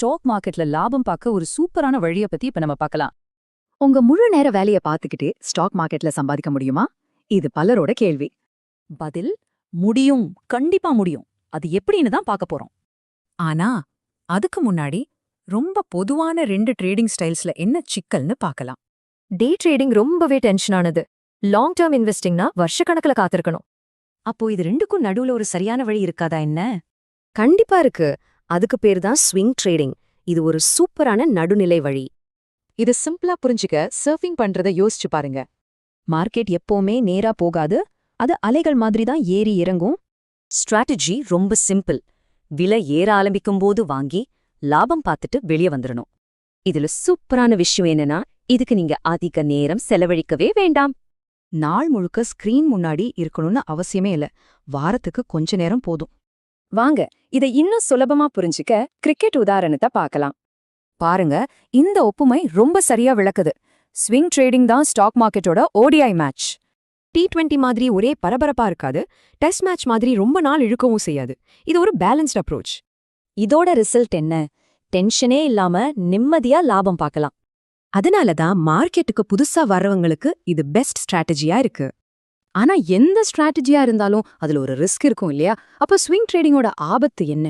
Stock மார்க்கெட்ல லாபம் பார்க்க ஒரு சூப்பரான வழியை பத்தி இப்ப நம்ம பார்க்கலாம். உங்க முழு நேர வேலைய பார்த்துக்கிட்டே ஸ்டாக் மார்க்கெட்ல சம்பாதிக்க முடியுமா? இது பலரோட கேள்வி. பதில் முடியும், கண்டிப்பா முடியும். அது எப்படின்னு தான் பார்க்க போறோம். ஆனா அதுக்கு முன்னாடி ரொம்ப பொதுவான 2 ட்ரேடிங் ஸ்டைல்ஸ்ல என்ன சிக்கல்னு பார்க்கலாம். டே ட்ரேடிங் ரொம்பவே டென்ஷனானது. லாங் டேர்ம் இன்வெஸ்டிங்னா வருஷக்கணக்கில் காத்திருக்கணும். அப்போ இது ரெண்டுக்கும் நடுவுல ஒரு சரியான வழி இருக்காதா என்ன? கண்டிப்பா இருக்கு. அதுக்கு பேர் தான் ஸ்விங் ட்ரேடிங். இது ஒரு சூப்பரான நடுநிலை வழி. இது சிம்பிளா புரிஞ்சுக்க சர்ஃபிங் பண்றத யோசிச்சு பாருங்க. மார்க்கெட் எப்பவுமே நேரா போகாது, அது அலைகள் மாதிரி தான் ஏறி இறங்கும். ஸ்ட்ராட்டஜி ரொம்ப சிம்பிள். விலை ஏற ஆரம்பிக்கும் போது வாங்கி லாபம் பார்த்துட்டு வெளியே வந்துடணும். இதுல சூப்பரான விஷயம் என்னன்னா, இதுக்கு நீங்க அதிக நேரம் செலவழிக்கவே வேண்டாம். நாள் முழுக்க ஸ்கிரீன் முன்னாடி இருக்கணும்னு அவசியமே இல்ல. வாரத்துக்கு கொஞ்ச நேரம் போதும். வாங்க இதை இன்னும் சுலபமா புரிஞ்சுக்க கிரிக்கெட் உதாரணத்தை பார்க்கலாம். பாருங்க, இந்த ஒப்புமை ரொம்ப சரியா விளக்குது. ஸ்விங் ட்ரேடிங் தான் ஸ்டாக் மார்க்கெட்டோட ஓடிஐ மேட்ச். T20 மாதிரி ஒரே பரபரப்பா இருக்காது. டெஸ்ட் மேட்ச் மாதிரி ரொம்ப நாள் இழுக்கவும் செய்யாது. இது ஒரு பேலன்ஸ்ட் அப்ரோச். இதோட ரிசல்ட் என்ன? டென்ஷனே இல்லாம நிம்மதியா லாபம் பார்க்கலாம். அதனால தான் மார்க்கெட்டுக்கு புதுசா வர்றவங்களுக்கு இது பெஸ்ட் ஸ்ட்ராட்டஜியா இருக்கு. ஆனா எந்த ஸ்ட்ராட்டஜியா இருந்தாலும் அதுல ஒரு ரிஸ்க் இருக்கும் இல்லையா? அப்ப ஸ்விங் ட்ரேடிங்கோட ஆபத்து என்ன?